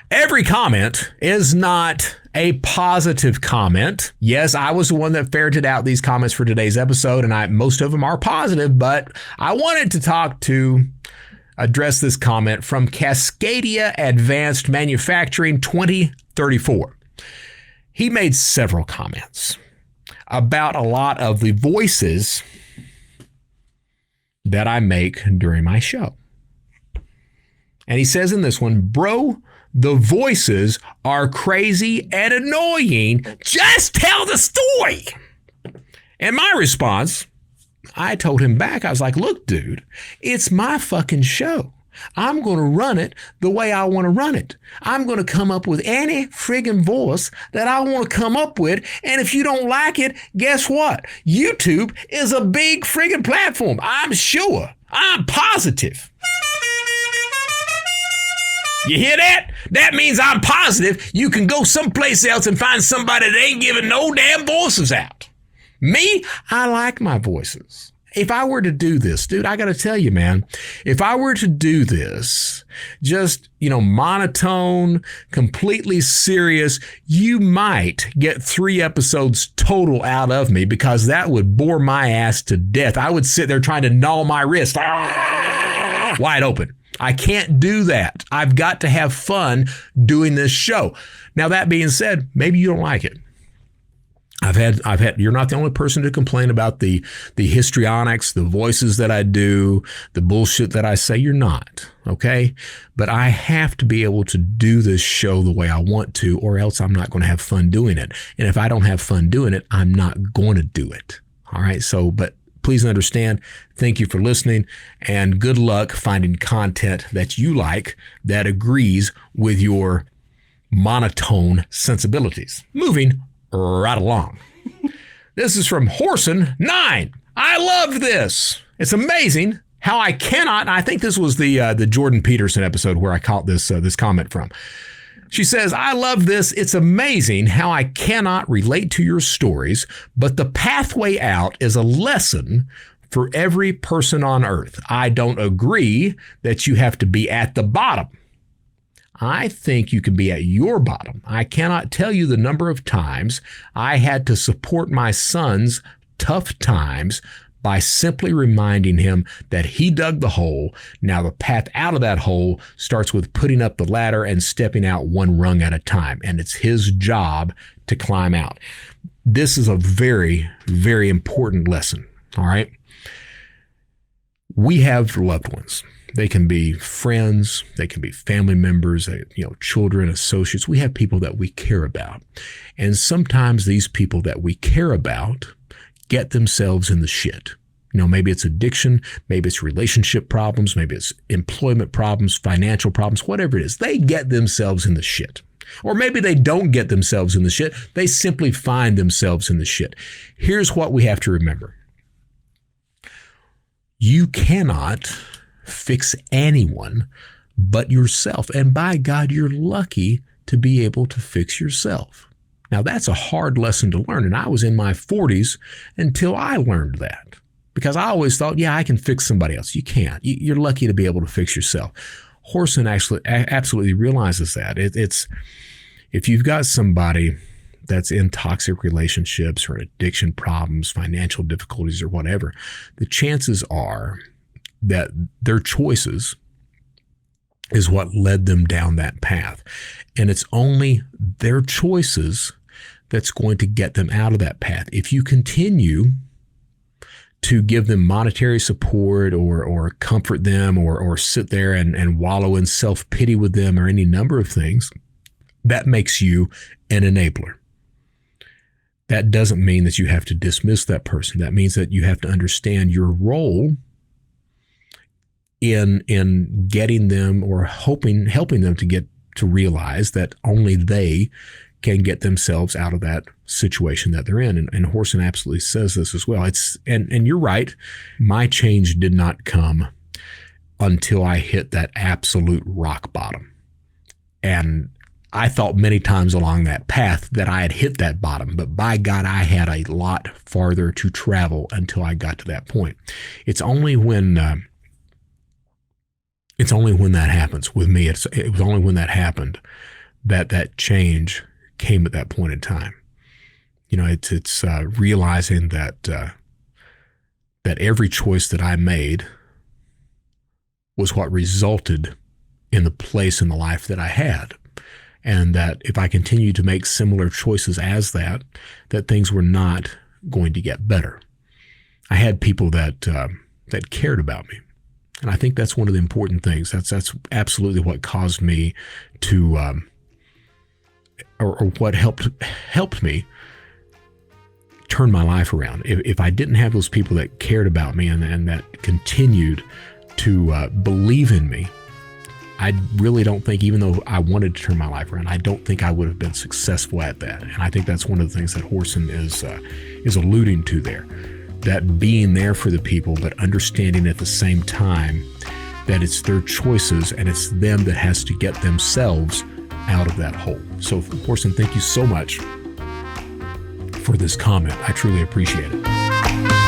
Every comment is not a positive comment. Yes, I was the one that ferreted out these comments for today's episode, and most of them are positive, but I wanted to address this comment from Cascadia Advanced Manufacturing 2034. He made several comments about a lot of the voices that I make during my show. And he says in this one, bro, the voices are crazy and annoying. Just tell the story. And my response, I told him back, I was like, look, dude, it's my fucking show. I'm going to run it the way I want to run it. I'm going to come up with any friggin' voice that I want to come up with. And if you don't like it, guess what? YouTube is a big friggin' platform. I'm sure. I'm positive. You hear that? That means I'm positive you can go someplace else and find somebody that ain't giving no damn voices out. Me, I like my voices. If I were to do this, dude, I got to tell you, man, if I were to do this, just, monotone, completely serious, you might get 3 episodes total out of me because that would bore my ass to death. I would sit there trying to gnaw my wrist wide open. I can't do that. I've got to have fun doing this show. Now, that being said, maybe you don't like it. I've had, you're not the only person to complain about the histrionics, the voices that I do, the bullshit that I say. You're not, okay? But I have to be able to do this show the way I want to, or else I'm not going to have fun doing it. And if I don't have fun doing it, I'm not going to do it. All right? So, but please understand, thank you for listening, and good luck finding content that you like that agrees with your monotone sensibilities. Moving right along. This is from Horson9. I love this. It's amazing how I cannot, and I think this was the Jordan Peterson episode where I caught this comment from. She says, I love this. It's amazing how I cannot relate to your stories, but the pathway out is a lesson for every person on earth. I don't agree that you have to be at the bottom. I think you can be at your bottom. I cannot tell you the number of times I had to support my son's tough times by simply reminding him that he dug the hole. Now the path out of that hole starts with putting up the ladder and stepping out one rung at a time. And it's his job to climb out. This is a very, very important lesson. All right. We have loved ones. They can be friends. They can be family members, children, associates. We have people that we care about. And sometimes these people that we care about get themselves in the shit. Maybe it's addiction, maybe it's relationship problems, maybe it's employment problems, financial problems, whatever it is. They get themselves in the shit. Or maybe they don't get themselves in the shit. They simply find themselves in the shit. Here's what we have to remember. You cannot fix anyone but yourself. And by God, you're lucky to be able to fix yourself. Now, that's a hard lesson to learn. And I was in my 40s until I learned that. Because I always thought, I can fix somebody else. You can't. You're lucky to be able to fix yourself. Horson actually absolutely realizes that. It's if you've got somebody that's in toxic relationships or addiction problems, financial difficulties or whatever, the chances are that their choices is what led them down that path. And it's only their choices that's going to get them out of that path. If you continue to give them monetary support or comfort them or sit there and wallow in self-pity with them or any number of things, that makes you an enabler. That doesn't mean that you have to dismiss that person. That means that you have to understand your role in getting them or helping them to realize that only they can get themselves out of that situation that they're in. And Horson absolutely says this as well. And you're right. My change did not come until I hit that absolute rock bottom. And I thought many times along that path that I had hit that bottom, but by God, I had a lot farther to travel until I got to that point. It's only when that happens with me. It was only when that happened that change came at that point in time. You know, it's realizing that that every choice that I made was what resulted in the place in the life that I had. And that if I continued to make similar choices as that things were not going to get better. I had people that cared about me. And I think that's one of the important things. That's absolutely what caused me to, or what helped me turn my life around. If I didn't have those people that cared about me and that continued to believe in me, I really don't think, even though I wanted to turn my life around, I don't think I would have been successful at that. And I think that's one of the things that Horson is alluding to there. That being there for the people, but understanding at the same time that it's their choices and it's them that has to get themselves out of that hole. So, Horson, thank you so much for this comment. I truly appreciate it.